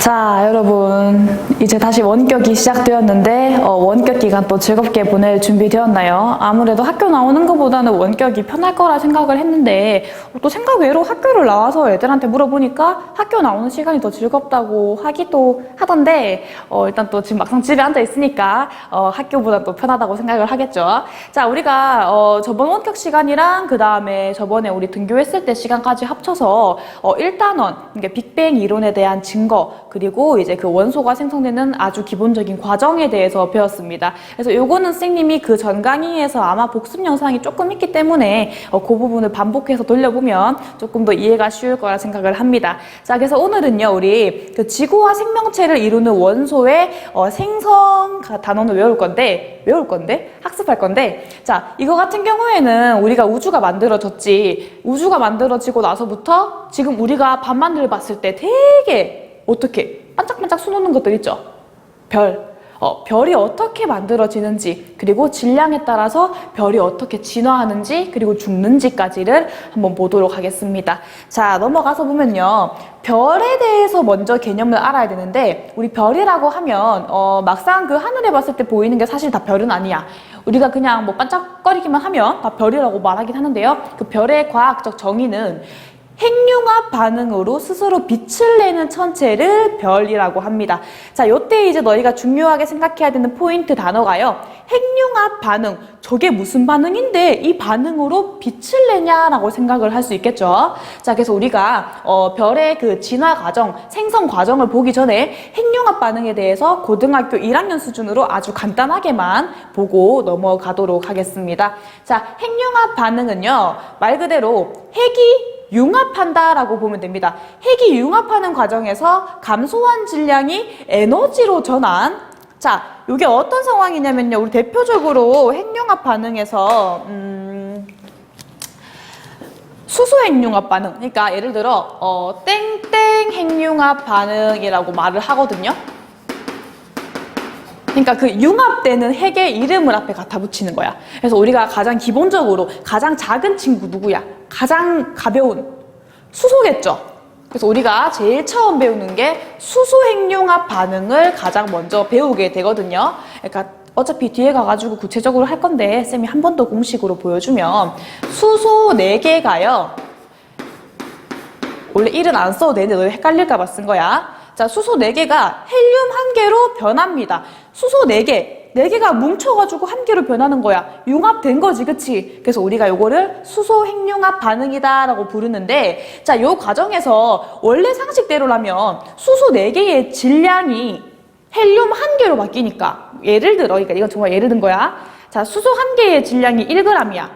자, 여러분, 이제 다시 원격이 시작되었는데 원격 기간 또 즐겁게 보낼 준비 되었나요? 아무래도 학교 나오는 것보다는 원격이 편할 거라 생각을 했는데 또 생각 외로 학교를 나와서 애들한테 물어보니까 학교 나오는 시간이 더 즐겁다고 하기도 하던데 일단 또 지금 막상 집에 앉아 있으니까 학교보다 또 편하다고 생각을 하겠죠. 자, 우리가 저번 원격 시간이랑 그 다음에 저번에 우리 등교했을 때 시간까지 합쳐서 1단원, 그러니까 빅뱅 이론에 대한 증거, 그리고 이제 그 원소가 생성되는 아주 기본적인 과정에 대해서 배웠습니다. 그래서 요거는 선생님이 그 전 강의에서 아마 복습 영상이 조금 있기 때문에 그 부분을 반복해서 돌려보면 조금 더 이해가 쉬울 거라 생각을 합니다. 자, 그래서 오늘은요, 우리 그 지구와 생명체를 이루는 원소의 생성 단원을 외울 건데, 학습할 건데, 자, 이거 같은 경우에는 우리가 우주가 만들어졌지, 우주가 만들어지고 나서부터 지금 우리가 밤하늘을 봤을 때 되게 어떻게 반짝반짝 수놓는 것들 있죠? 별이 어떻게 만들어지는지, 그리고 질량에 따라서 별이 어떻게 진화하는지, 그리고 죽는지까지를 한번 보도록 하겠습니다. 자, 넘어가서 보면요, 별에 대해서 먼저 개념을 알아야 되는데, 우리 별이라고 하면 막상 그 하늘에 봤을 때 보이는 게 사실 다 별은 아니야. 우리가 그냥 뭐 반짝거리기만 하면 다 별이라고 말하긴 하는데요, 그 별의 과학적 정의는 핵융합 반응으로 스스로 빛을 내는 천체를 별이라고 합니다. 자, 요때 이제 너희가 중요하게 생각해야 되는 포인트 단어가요, 핵융합 반응. 저게 무슨 반응인데 이 반응으로 빛을 내냐라고 생각을 할 수 있겠죠. 자, 그래서 우리가 별의 그 진화 과정, 생성 과정을 보기 전에 핵융합 반응에 대해서 고등학교 1학년 수준으로 아주 간단하게만 보고 넘어가도록 하겠습니다. 자, 핵융합 반응은요, 말 그대로 핵이 융합한다라고 보면 됩니다. 핵이 융합하는 과정에서 감소한 질량이 에너지로 전환. 자, 이게 어떤 상황이냐면요, 우리 대표적으로 핵융합 반응에서 수소 핵융합 반응. 그러니까 예를 들어 땡땡 핵융합 반응이라고 말을 하거든요. 그러니까 그 융합되는 핵의 이름을 앞에 갖다 붙이는 거야. 그래서 우리가 가장 기본적으로 가장 작은 친구 누구야? 가장 가벼운 수소겠죠. 그래서 우리가 제일 처음 배우는 게 수소 핵융합 반응을 가장 먼저 배우게 되거든요. 그러니까 어차피 뒤에 가가지고 구체적으로 할 건데 쌤이 한 번 더 공식으로 보여주면, 수소 4개가요, 원래 1은 안 써도 되는데 너희 헷갈릴까 봐 쓴 거야. 자, 수소 4개가 헬륨 1개로 변합니다. 수소 4개가 뭉쳐가지고 1개로 변하는 거야. 융합된 거지, 그치? 그래서 우리가 요거를 수소 핵융합 반응이다 라고 부르는데, 자, 요 과정에서 원래 상식대로라면 수소 4개의 질량이 헬륨 1개로 바뀌니까, 예를 들어, 그러니까 이건 정말 예를 든 거야. 자, 수소 1개의 질량이 1g이야.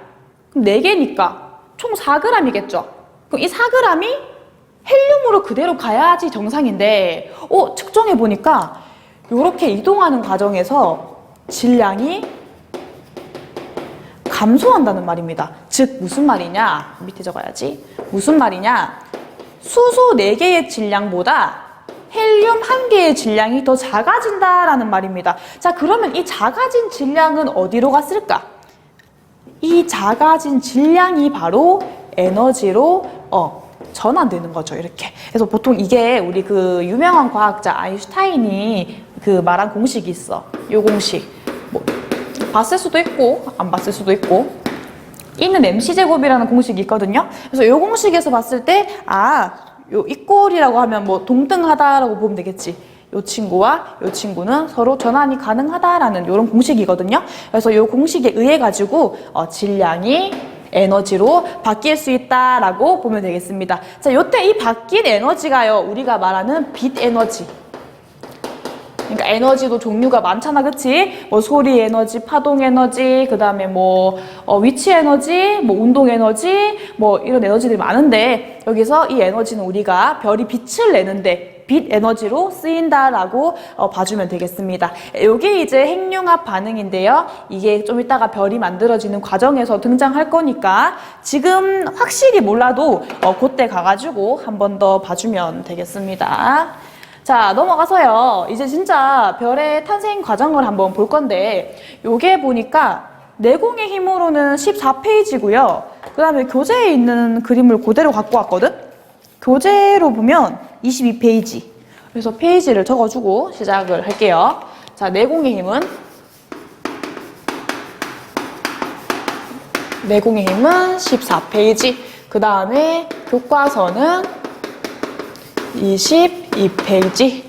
그럼 4개니까 총 4g이겠죠? 그럼 이 4g이 헬륨으로 그대로 가야지 정상인데, 측정해보니까 이렇게 이동하는 과정에서 질량이 감소한다는 말입니다. 즉, 무슨 말이냐? 밑에 적어야지. 무슨 말이냐? 수소 4개의 질량보다 헬륨 1개의 질량이 더 작아진다라는 말입니다. 자, 그러면 이 작아진 질량은 어디로 갔을까? 이 작아진 질량이 바로 에너지로 전환되는 거죠, 이렇게. 그래서 보통 이게 우리 그 유명한 과학자 아인슈타인이 그 말한 공식이 있어. 요 공식. 뭐 봤을 수도 있고 안 봤을 수도 있고. E는 mc제곱이라는 공식이 있거든요. 그래서 요 공식에서 봤을 때 요 이꼴이라고 하면 뭐 동등하다라고 보면 되겠지. 요 친구와 요 친구는 서로 전환이 가능하다라는 요런 공식이거든요. 그래서 요 공식에 의해 가지고 질량이 에너지로 바뀔 수 있다라고 보면 되겠습니다. 자, 요때 이 바뀐 에너지가요, 우리가 말하는 빛 에너지. 그러니까 에너지도 종류가 많잖아, 그치? 뭐 소리 에너지, 파동 에너지, 그 다음에 뭐 위치 에너지, 뭐 운동 에너지, 뭐 이런 에너지들이 많은데, 여기서 이 에너지는 우리가 별이 빛을 내는데 빛 에너지로 쓰인다라고 봐주면 되겠습니다. 이게 이제 핵융합 반응인데요, 이게 좀 이따가 별이 만들어지는 과정에서 등장할 거니까 지금 확실히 몰라도 그때 가가지고 한 번 더 봐주면 되겠습니다. 자, 넘어가서요, 이제 진짜 별의 탄생 과정을 한번 볼 건데, 요게 보니까 내공의 힘으로는 14페이지고요. 그 다음에 교재에 있는 그림을 그대로 갖고 왔거든? 교재로 보면 22페이지. 그래서 페이지를 적어주고 시작을 할게요. 자, 내공의 힘은 14페이지. 그 다음에 교과서는 22페이지.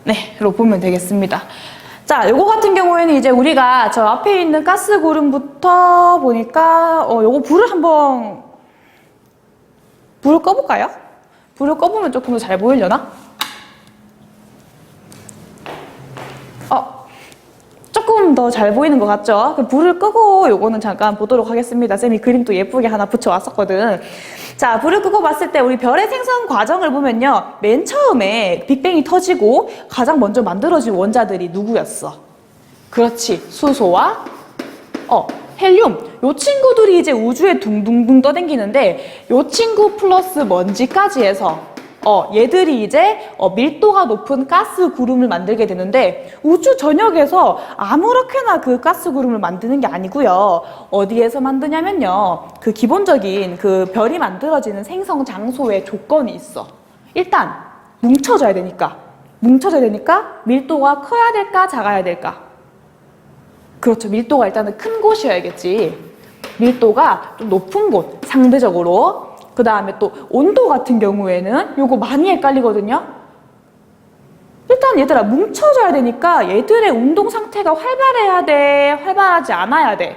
네, 로 보면 되겠습니다. 자, 요거 같은 경우에는 이제 우리가 저 앞에 있는 가스 구름부터 보니까, 요거 불을 꺼볼까요? 불을 꺼보면 조금 더 잘 보이려나? 조금 더 잘 보이는 것 같죠? 그럼 불을 끄고 요거는 잠깐 보도록 하겠습니다. 쌤이 그림도 예쁘게 하나 붙여왔었거든. 자, 불을 끄고 봤을 때 우리 별의 생성 과정을 보면요. 맨 처음에 빅뱅이 터지고 가장 먼저 만들어진 원자들이 누구였어? 그렇지. 수소와 헬륨. 요 친구들이 이제 우주에 둥둥둥 떠다니는데 요 친구 플러스 먼지까지 해서 얘들이 이제 밀도가 높은 가스 구름을 만들게 되는데 우주 전역에서 아무렇게나 그 가스 구름을 만드는 게 아니고요. 어디에서 만드냐면요. 그 기본적인 그 별이 만들어지는 생성 장소에 조건이 있어. 일단 뭉쳐져야 되니까 밀도가 커야 될까 작아야 될까? 그렇죠. 밀도가 일단은 큰 곳이어야겠지. 밀도가 좀 높은 곳 상대적으로. 그 다음에 또 온도 같은 경우에는 요거 많이 헷갈리거든요. 일단 얘들아 뭉쳐져야 되니까 얘들의 운동 상태가 활발해야 돼? 활발하지 않아야 돼?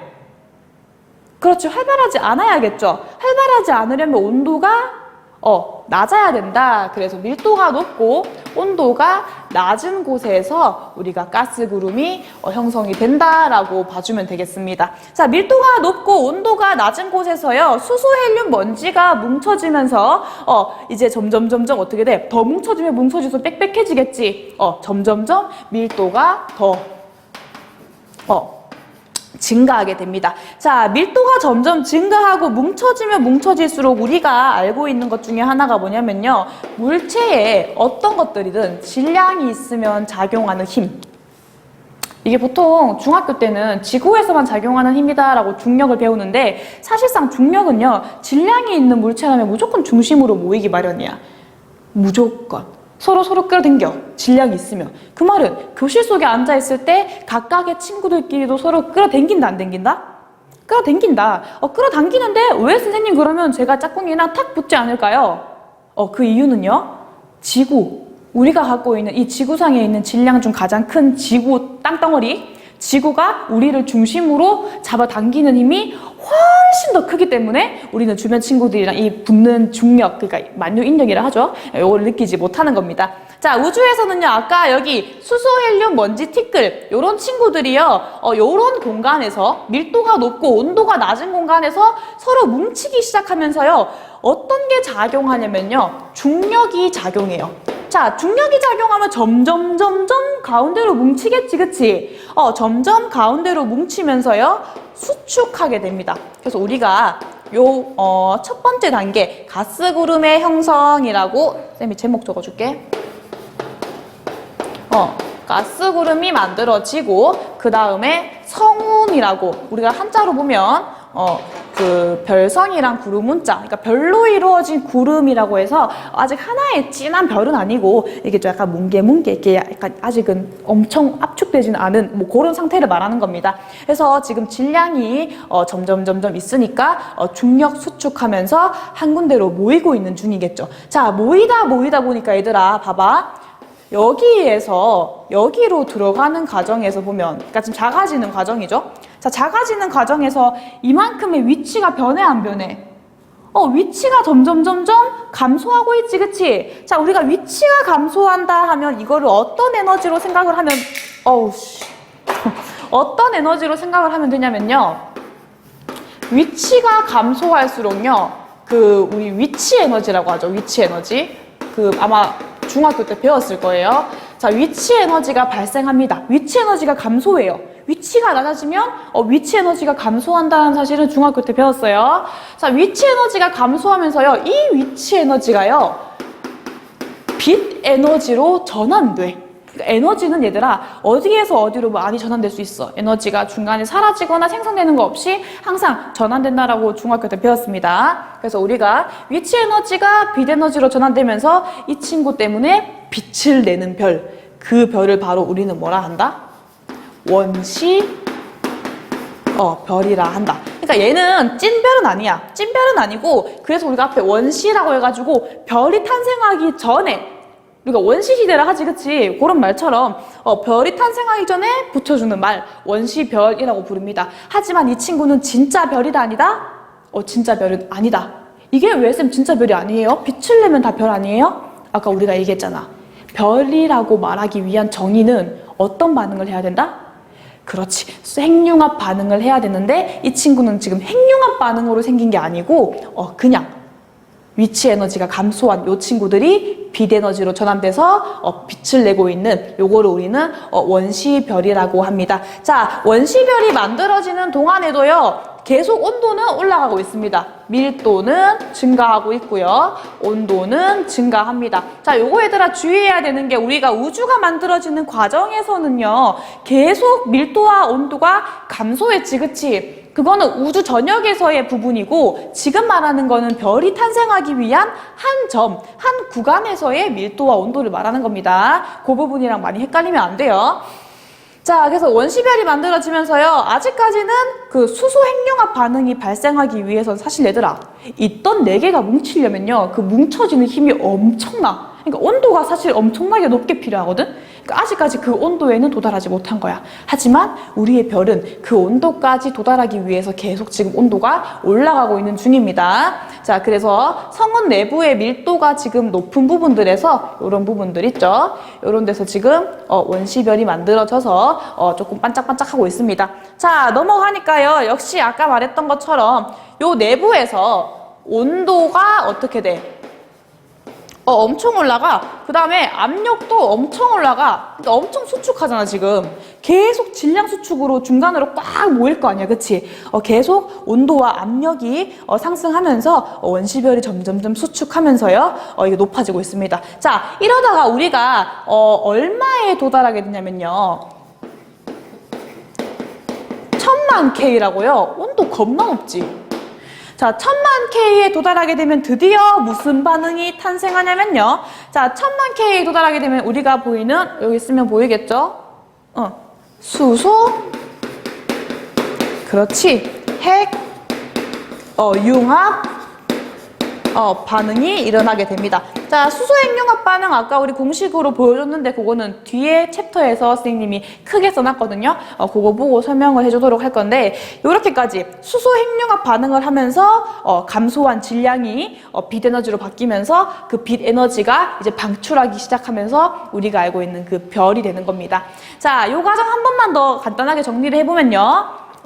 그렇죠. 활발하지 않아야겠죠. 활발하지 않으려면 온도가 낮아야 된다. 그래서 밀도가 높고 온도가 낮은 곳에서 우리가 가스 구름이 형성이 된다라고 봐주면 되겠습니다. 자, 밀도가 높고 온도가 낮은 곳에서요. 수소, 헬륨, 먼지가 뭉쳐지면서 이제 점점 어떻게 돼? 더 뭉쳐지면 뭉쳐져서 빽빽해지겠지. 점점점 밀도가 더 증가하게 됩니다. 자, 밀도가 점점 증가하고 뭉쳐지면 뭉쳐질수록 우리가 알고 있는 것 중에 하나가 뭐냐면요. 물체에 어떤 것들이든 질량이 있으면 작용하는 힘. 이게 보통 중학교 때는 지구에서만 작용하는 힘이다라고 중력을 배우는데 사실상 중력은요. 질량이 있는 물체라면 무조건 중심으로 모이기 마련이야. 무조건. 서로 끌어당겨. 질량이 있으면. 그 말은 교실 속에 앉아있을 때 각각의 친구들끼리도 서로 끌어당긴다 안 당긴다? 끌어당긴다. 끌어당기는데 왜 선생님 그러면 제가 짝꿍이랑 탁 붙지 않을까요? 그 이유는요. 지구. 우리가 갖고 있는 이 지구상에 있는 질량 중 가장 큰 지구 땅덩어리. 지구가 우리를 중심으로 잡아당기는 힘이 훨씬 더 크기 때문에 우리는 주변 친구들이랑 이 붙는 중력, 그러니까 만유인력이라 하죠. 이걸 느끼지 못하는 겁니다. 자, 우주에서는요, 아까 여기 수소, 헬륨, 먼지, 티끌 요런 친구들이요, 요런 공간에서 밀도가 높고 온도가 낮은 공간에서 서로 뭉치기 시작하면서요, 어떤 게 작용하냐면요, 중력이 작용해요. 자, 중력이 작용하면 점점 가운데로 뭉치겠지, 그치? 점점 가운데로 뭉치면서요, 수축하게 됩니다. 그래서 우리가 첫 번째 단계, 가스구름의 형성이라고, 쌤이 제목 적어줄게. 가스구름이 만들어지고, 그 다음에 성운이라고, 우리가 한자로 보면, 그 별성이랑 구름 문자, 그러니까 별로 이루어진 구름이라고 해서 아직 하나의 진한 별은 아니고 이게 좀 약간 뭉게 이렇게 약간 아직은 엄청 압축되지는 않은 뭐 그런 상태를 말하는 겁니다. 그래서 지금 질량이 점점 있으니까 중력 수축하면서 한 군데로 모이고 있는 중이겠죠. 자, 모이다 보니까 얘들아 봐봐. 여기에서 여기로 들어가는 과정에서 보면, 그러니까 지금 작아지는 과정이죠. 자, 작아지는 과정에서 이만큼의 위치가 변해 안 변해? 위치가 점점 감소하고 있지, 그치? 자, 우리가 위치가 감소한다 하면 이거를 어떤 에너지로 생각을 하면, 어떤 에너지로 생각을 하면 되냐면요. 위치가 감소할수록요, 우리 위치 에너지라고 하죠. 위치 에너지. 아마 중학교 때 배웠을 거예요. 자, 위치 에너지가 발생합니다. 위치 에너지가 감소해요. 위치가 낮아지면 위치 에너지가 감소한다는 사실은 중학교 때 배웠어요. 자, 위치 에너지가 감소하면서요. 이 위치 에너지가요. 빛 에너지로 전환돼. 그러니까 에너지는 얘들아 어디에서 어디로 많이 전환될 수 있어. 에너지가 중간에 사라지거나 생성되는 거 없이 항상 전환된다라고 중학교 때 배웠습니다. 그래서 우리가 위치 에너지가 빛 에너지로 전환되면서 이 친구 때문에 빛을 내는 별, 그 별을 바로 우리는 뭐라 한다? 원시 별이라 한다. 그러니까 얘는 찐별은 아니야. 찐별은 아니고 그래서 우리가 앞에 원시라고 해가지고 별이 탄생하기 전에 우리가 원시 시대라 하지, 그치? 그런 말처럼 별이 탄생하기 전에 붙여주는 말 원시별이라고 부릅니다. 하지만 이 친구는 진짜 별이다 아니다? 진짜 별은 아니다. 이게 왜 쌤 진짜 별이 아니에요? 빛을 내면 다 별 아니에요? 아까 우리가 얘기했잖아. 별이라고 말하기 위한 정의는 어떤 반응을 해야 된다? 그렇지. 핵융합 반응을 해야 되는데 이 친구는 지금 핵융합 반응으로 생긴 게 아니고 그냥 위치 에너지가 감소한 요 친구들이 빛 에너지로 전환돼서 빛을 내고 있는 요거를 우리는 원시별이라고 합니다. 자, 원시별이 만들어지는 동안에도요 계속 온도는 올라가고 있습니다. 밀도는 증가하고 있고요. 온도는 증가합니다. 자, 요거 얘들아 주의해야 되는 게 우리가 우주가 만들어지는 과정에서는요 계속 밀도와 온도가 감소했지, 그치? 그거는 우주 전역에서의 부분이고 지금 말하는 거는 별이 탄생하기 위한 한 점, 한 구간에서의 밀도와 온도를 말하는 겁니다. 그 부분이랑 많이 헷갈리면 안 돼요. 자, 그래서 원시별이 만들어지면서요 아직까지는 그 수소 핵융합 반응이 발생하기 위해서는 사실 얘들아 있던 4개가 뭉치려면요 그 뭉쳐지는 힘이 엄청나. 그러니까 온도가 사실 엄청나게 높게 필요하거든. 그러니까 아직까지 그 온도에는 도달하지 못한 거야. 하지만 우리의 별은 그 온도까지 도달하기 위해서 계속 지금 온도가 올라가고 있는 중입니다. 자, 그래서 성운 내부의 밀도가 지금 높은 부분들에서 이런 부분들 있죠. 이런 데서 지금 원시별이 만들어져서 조금 반짝반짝하고 있습니다. 자, 넘어가니까요. 역시 아까 말했던 것처럼 요 내부에서 온도가 어떻게 돼? 엄청 올라가. 그 다음에 압력도 엄청 올라가. 그러니까 엄청 수축하잖아 지금. 계속 질량 수축으로 중간으로 꽉 모일 거 아니야, 그치? 계속 온도와 압력이 상승하면서 원시별이 점점점 수축하면서요 이게 높아지고 있습니다. 자, 이러다가 우리가 얼마에 도달하게 되냐면요 1000만 K라고요. 온도 겁나 높지. 자, 1000만 K에 도달하게 되면 드디어 무슨 반응이 탄생하냐면요. 자, 1000만 K에 도달하게 되면 우리가 보이는, 여기 있으면 보이겠죠? 수소, 그렇지. 핵, 융합, 반응이 일어나게 됩니다. 자, 수소 핵융합 반응 아까 우리 공식으로 보여줬는데 그거는 뒤에 챕터에서 선생님이 크게 써놨거든요. 그거 보고 설명을 해주도록 할 건데 이렇게까지 수소 핵융합 반응을 하면서 감소한 질량이 빛 에너지로 바뀌면서 그 빛 에너지가 이제 방출하기 시작하면서 우리가 알고 있는 그 별이 되는 겁니다. 자, 요 과정 한 번만 더 간단하게 정리를 해보면요.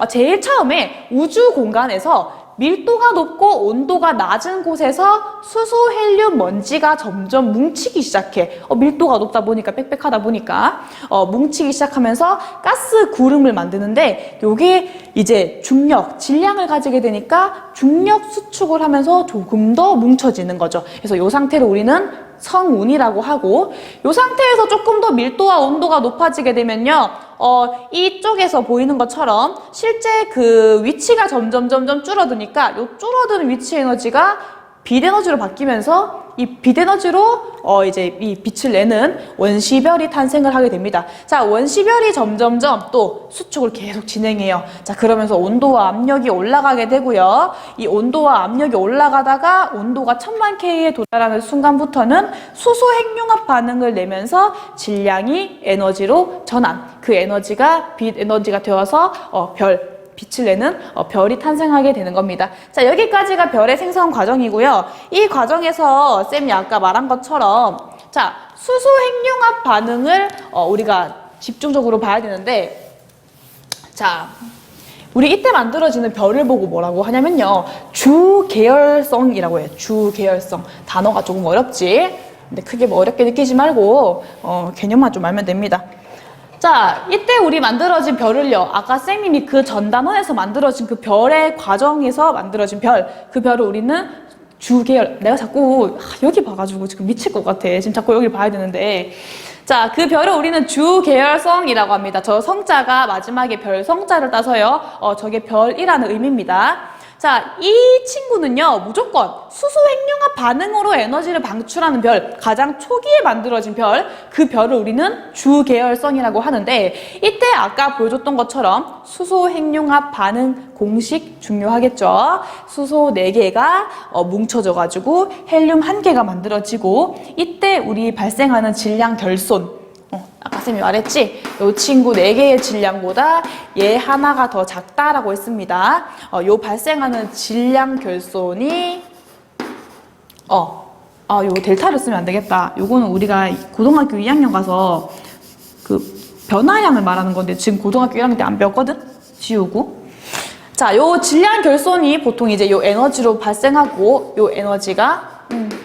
제일 처음에 우주 공간에서 밀도가 높고 온도가 낮은 곳에서 수소, 헬륨, 먼지가 점점 뭉치기 시작해. 밀도가 높다 보니까, 빽빽하다 보니까 뭉치기 시작하면서 가스 구름을 만드는데 요게 이제 중력, 질량을 가지게 되니까 중력 수축을 하면서 조금 더 뭉쳐지는 거죠. 그래서 이 상태를 우리는 성운이라고 하고 이 상태에서 조금 더 밀도와 온도가 높아지게 되면요 이쪽에서 보이는 것처럼 실제 그 위치가 점점 줄어드니까 이 줄어드는 위치 에너지가 빛 에너지로 바뀌면서 이 빛 에너지로 이제 이 빛을 내는 원시별이 탄생을 하게 됩니다. 자, 원시별이 점점점 또 수축을 계속 진행해요. 자, 그러면서 온도와 압력이 올라가게 되고요. 이 온도와 압력이 올라가다가 온도가 1000만 K에 도달하는 순간부터는 수소 핵융합 반응을 내면서 질량이 에너지로 전환. 그 에너지가 빛 에너지가 되어서 빛을 내는 별이 탄생하게 되는 겁니다. 자, 여기까지가 별의 생성 과정이고요. 이 과정에서 쌤이 아까 말한 것처럼 자, 수소 핵융합 반응을 우리가 집중적으로 봐야 되는데 자, 우리 이때 만들어지는 별을 보고 뭐라고 하냐면요. 주계열성이라고 해요. 주계열성. 단어가 조금 어렵지? 근데 크게 뭐 어렵게 느끼지 말고 개념만 좀 알면 됩니다. 자, 이때 우리 만들어진 별을요. 아까 쌤님이 그 전 단원에서 만들어진 그 별의 과정에서 만들어진 별, 그 별을 우리는 주계열. 내가 자꾸 여기 봐가지고 지금 미칠 것 같아. 지금 자꾸 여기 봐야 되는데. 자, 그 별을 우리는 주계열성이라고 합니다. 저 성자가 마지막에 별 성자를 따서요. 저게 별이라는 의미입니다. 자, 이 친구는요, 무조건 수소핵융합 반응으로 에너지를 방출하는 별, 가장 초기에 만들어진 별, 그 별을 우리는 주계열성이라고 하는데, 이때 아까 보여줬던 것처럼 수소핵융합 반응 공식 중요하겠죠. 수소 4개가 뭉쳐져가지고 헬륨 1개가 만들어지고, 이때 우리 발생하는 질량 결손, 아까 쌤이 말했지? 이 친구 4개의 질량보다 얘 하나가 더 작다라고 했습니다. 요 발생하는 질량 결손이 요 델타를 쓰면 안 되겠다. 요거는 우리가 고등학교 2학년 가서 그 변화량을 말하는 건데 지금 고등학교 1학년 때 안 배웠거든? 지우고. 자, 요 질량 결손이 보통 이제 요 에너지로 발생하고 요 에너지가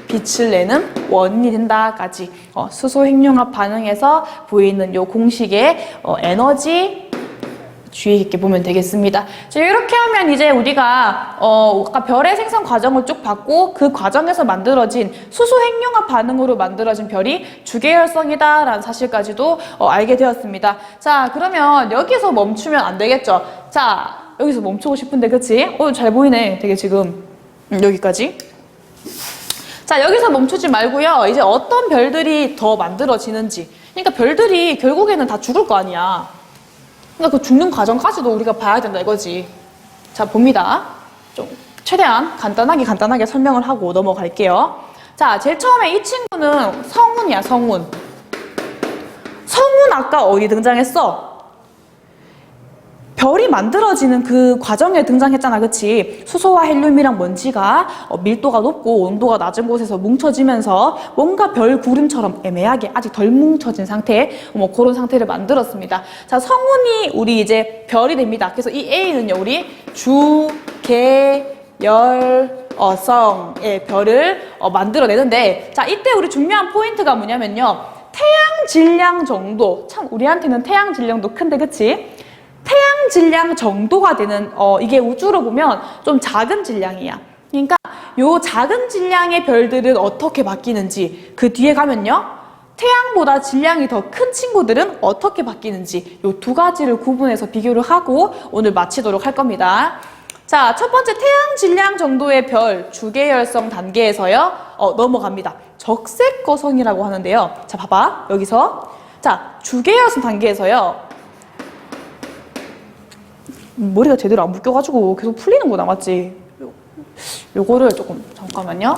빛을 내는 원인이 된다까지 수소핵융합 반응에서 보이는 요 공식의 에너지 주의 깊게 보면 되겠습니다. 자, 이렇게 하면 이제 우리가 아까 별의 생성 과정을 쭉 봤고 그 과정에서 만들어진 수소핵융합 반응으로 만들어진 별이 주계열성이다라는 사실까지도 알게 되었습니다. 자, 그러면 여기서 멈추면 안 되겠죠. 자, 여기서 멈추고 싶은데 그치? 잘 보이네. 되게 지금 여기까지. 자, 여기서 멈추지 말고요. 이제 어떤 별들이 더 만들어지는지. 그러니까 별들이 결국에는 다 죽을 거 아니야. 그러니까 그 죽는 과정까지도 우리가 봐야 된다 이거지. 자, 봅니다. 좀 최대한 간단하게 설명을 하고 넘어갈게요. 자, 제일 처음에 이 친구는 성운이야, 성운. 성운 아까 어디 등장했어? 별이 만들어지는 그 과정에 등장했잖아, 그치? 수소와 헬륨이랑 먼지가 밀도가 높고 온도가 낮은 곳에서 뭉쳐지면서 뭔가 별 구름처럼 애매하게 아직 덜 뭉쳐진 상태, 그런 상태를 만들었습니다. 자, 성운이 우리 이제 별이 됩니다. 그래서 이 A는요, 우리 주계열성의 별을 만들어내는데, 자, 이때 우리 중요한 포인트가 뭐냐면요, 태양 질량 정도, 참 우리한테는 태양 질량도 큰데, 그치? 태양 질량 정도가 되는 이게 우주로 보면 좀 작은 질량이야. 그러니까 요 작은 질량의 별들은 어떻게 바뀌는지 그 뒤에 가면요. 태양보다 질량이 더 큰 친구들은 어떻게 바뀌는지 요 두 가지를 구분해서 비교를 하고 오늘 마치도록 할 겁니다. 자, 첫 번째 태양 질량 정도의 별 주계열성 단계에서요. 넘어갑니다. 적색거성이라고 하는데요. 자, 봐봐. 여기서 자, 주계열성 단계에서요. 머리가 제대로 안 묶여가지고 계속 풀리는구나, 맞지? 요거를 조금, 잠깐만요.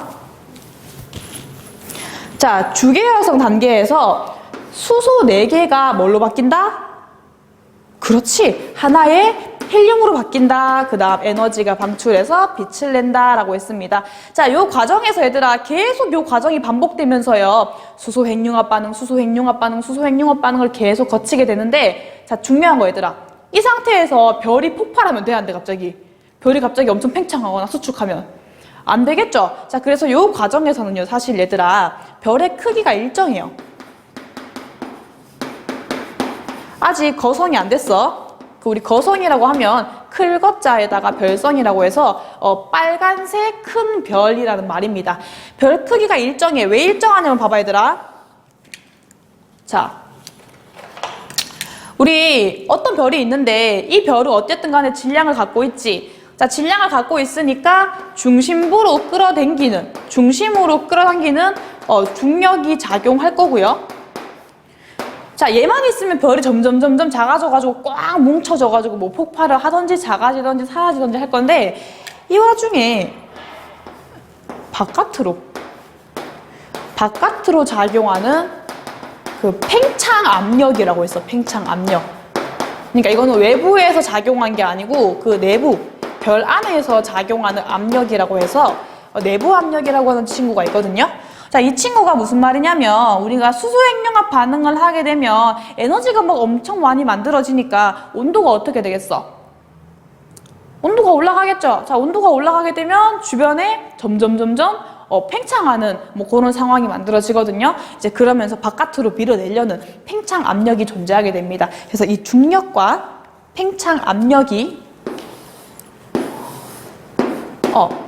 자, 주계열성 단계에서 수소 4개가 뭘로 바뀐다? 그렇지. 하나의 헬륨으로 바뀐다. 그 다음 에너지가 방출해서 빛을 낸다라고 했습니다. 자, 요 과정에서 얘들아 계속 요 과정이 반복되면서요. 수소핵융합 반응, 수소핵융합 반응, 수소핵융합 반응을 계속 거치게 되는데 자, 중요한 거 얘들아. 이 상태에서 별이 폭발하면 돼, 안 돼, 갑자기? 별이 갑자기 엄청 팽창하거나 수축하면. 안 되겠죠? 자, 그래서 이 과정에서는요, 사실 얘들아, 별의 크기가 일정해요. 아직 거성이 안 됐어. 우리 거성이라고 하면 클거자에다가 별성이라고 해서 빨간색 큰 별이라는 말입니다. 별 크기가 일정해. 왜 일정하냐면 봐봐, 얘들아. 자. 우리 어떤 별이 있는데 이 별은 어쨌든 간에 질량을 갖고 있지. 자, 질량을 갖고 있으니까 중심으로 끌어당기는 중력이 작용할 거고요. 자, 얘만 있으면 별이 점점 작아져가지고 꽉 뭉쳐져가지고 뭐 폭발을 하든지 작아지든지 사라지든지 할 건데 이 와중에 바깥으로 작용하는 그 팽창 압력이라고 했어. 팽창 압력. 그러니까 이거는 외부에서 작용한 게 아니고 그 내부 별 안에서 작용하는 압력이라고 해서 내부 압력이라고 하는 친구가 있거든요. 자, 이 친구가 무슨 말이냐면 우리가 수소핵융합 반응을 하게 되면 에너지가 막 엄청 많이 만들어지니까 온도가 어떻게 되겠어? 온도가 올라가겠죠. 자, 온도가 올라가게 되면 주변에 점점 팽창하는 그런 상황이 만들어지거든요. 이제 그러면서 바깥으로 밀어내려는 팽창 압력이 존재하게 됩니다. 그래서 이 중력과 팽창 압력이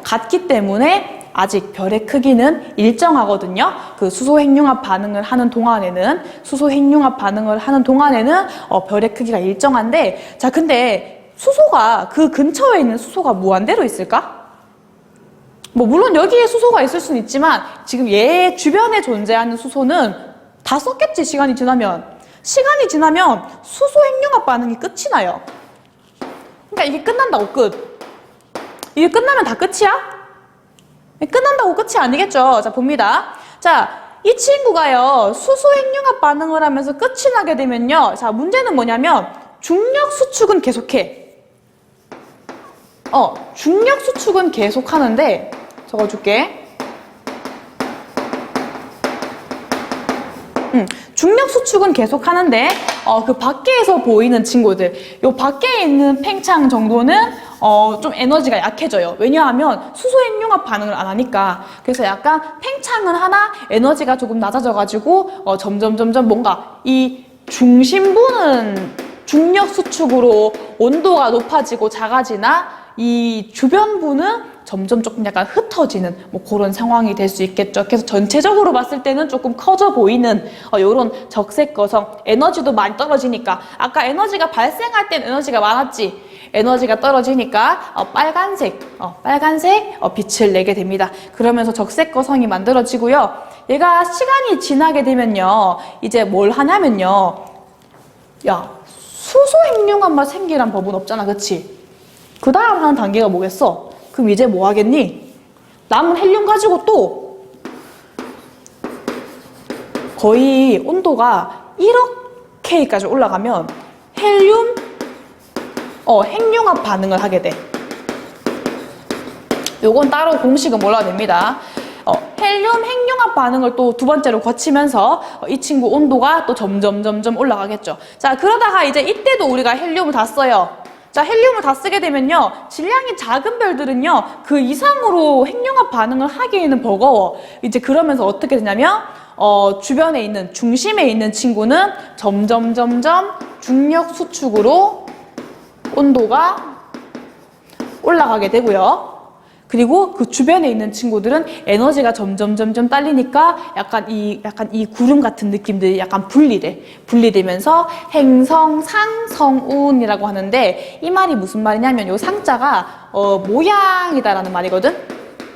같기 때문에 아직 별의 크기는 일정하거든요. 그 수소 핵융합 반응을 하는 동안에는 별의 크기가 일정한데, 자, 근데 수소가 그 근처에 있는 수소가 무한대로 있을까? 뭐 물론 여기에 수소가 있을 수는 있지만 지금 얘 주변에 존재하는 수소는 다 썼겠지. 시간이 지나면 수소 핵융합 반응이 끝이 나요. 그러니까 이게 끝난다고. 이게 끝나면 다 끝이야? 끝난다고 끝이 아니겠죠. 자, 봅니다. 자, 이 친구가요, 수소 핵융합 반응을 하면서 끝이 나게 되면요, 자, 문제는 뭐냐면 중력 수축은 계속해. 중력 수축은 계속하는데, 적어줄게. 중력 수축은 계속하는데 그 밖에서 보이는 친구들, 요 밖에 있는 팽창 정도는 좀 에너지가 약해져요. 왜냐하면 수소 핵융합 반응을 안 하니까. 그래서 약간 팽창은 하나 에너지가 조금 낮아져가지고 점점 뭔가 이 중심부는 중력 수축으로 온도가 높아지고 작아지나 이 주변부는 점점 조금 약간 흩어지는 뭐 그런 상황이 될 수 있겠죠. 그래서 전체적으로 봤을 때는 조금 커져 보이는 요런 적색거성, 에너지도 많이 떨어지니까 아까 에너지가 발생할 땐 에너지가 많았지. 에너지가 떨어지니까 빨간색 빛을 내게 됩니다. 그러면서 적색거성이 만들어지고요. 얘가 시간이 지나게 되면요, 이제 뭘 하냐면요, 야, 수소 핵융합만 생기란 법은 없잖아, 그치? 그 다음 하는 단계가 뭐겠어? 그럼 이제 뭐 하겠니? 남은 헬륨 가지고 또 거의 온도가 1억 K까지 올라가면 헬륨 핵융합 반응을 하게 돼. 요건 따로 공식은 몰라도 됩니다. 헬륨 핵융합 반응을 또 두 번째로 거치면서 이 친구 온도가 또 점점 올라가겠죠. 자, 그러다가 이제 이때도 우리가 헬륨을 다 써요. 자, 헬륨을 다 쓰게 되면요, 질량이 작은 별들은요, 그 이상으로 핵융합 반응을 하기에는 버거워. 이제 그러면서 어떻게 되냐면, 주변에 있는, 중심에 있는 친구는 점점 중력 수축으로 온도가 올라가게 되고요. 그리고 그 주변에 있는 친구들은 에너지가 점점 딸리니까 약간 이 구름 같은 느낌들이 약간 분리되면서 행성상성운이라고 하는데, 이 말이 무슨 말이냐면 요 상자가 모양이다라는 말이거든.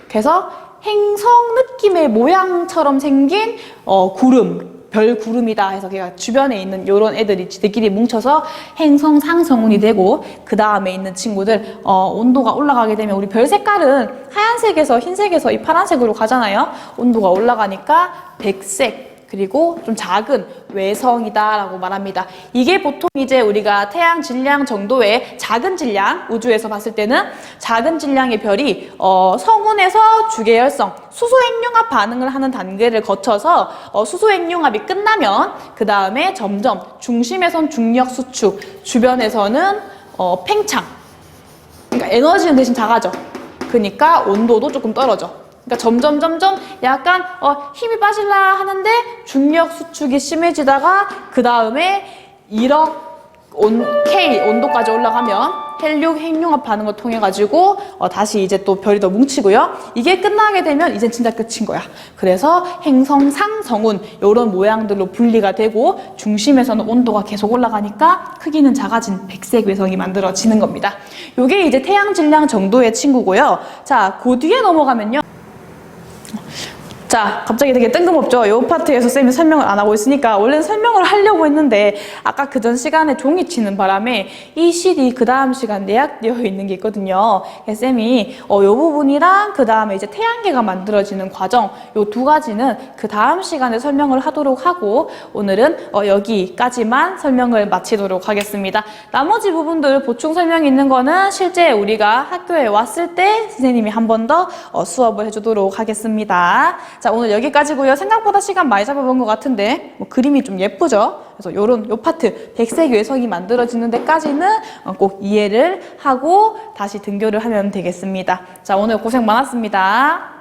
그래서 행성 느낌의 모양처럼 생긴 별 구름이다 해서 걔가 주변에 있는 요런 애들이 지들끼리 뭉쳐서 행성상성운이 되고, 그 다음에 있는 친구들 온도가 올라가게 되면 우리 별 색깔은 하얀색에서 흰색에서 이 파란색으로 가잖아요. 온도가 올라가니까 백색, 그리고 좀 작은 외성이다라고 말합니다. 이게 보통 이제 우리가 태양 질량 정도의 작은 질량, 우주에서 봤을 때는 작은 질량의 별이 성운에서 주계열성, 수소 핵융합 반응을 하는 단계를 거쳐서 수소 핵융합이 끝나면 그 다음에 점점 중심에선 중력 수축, 주변에서는 팽창. 그러니까 에너지는 대신 작아져. 그러니까 온도도 조금 떨어져. 그러니까 점점 약간 힘이 빠질라 하는데 중력 수축이 심해지다가 그 다음에 1억 K 온도까지 올라가면 헬륨 핵융합 반응을 통해 가지고 다시 이제 또 별이 더 뭉치고요. 이게 끝나게 되면 이제 진짜 끝인 거야. 그래서 행성상성운 이런 모양들로 분리가 되고 중심에서는 온도가 계속 올라가니까 크기는 작아진 백색 외성이 만들어지는 겁니다. 이게 이제 태양 질량 정도의 친구고요. 자, 그 뒤에 넘어가면요. 자, 갑자기 되게 뜬금없죠? 이 파트에서 쌤이 설명을 안 하고 있으니까 원래는 설명을 하려고 했는데 아까 그 전 시간에 종이 치는 바람에 이 실이 그 다음 시간 예약되어 있는 게 있거든요. 그래서 쌤이 이 부분이랑 그 다음에 이제 태양계가 만들어지는 과정, 이 두 가지는 그 다음 시간에 설명을 하도록 하고 오늘은 여기까지만 설명을 마치도록 하겠습니다. 나머지 부분들 보충 설명이 있는 거는 실제 우리가 학교에 왔을 때 선생님이 한 번 더 수업을 해주도록 하겠습니다. 자, 오늘 여기까지고요. 생각보다 시간 많이 잡아본 것 같은데 그림이 좀 예쁘죠? 그래서 요 파트 백색 외성이 만들어지는 데까지는 꼭 이해를 하고 다시 등교를 하면 되겠습니다. 자, 오늘 고생 많았습니다.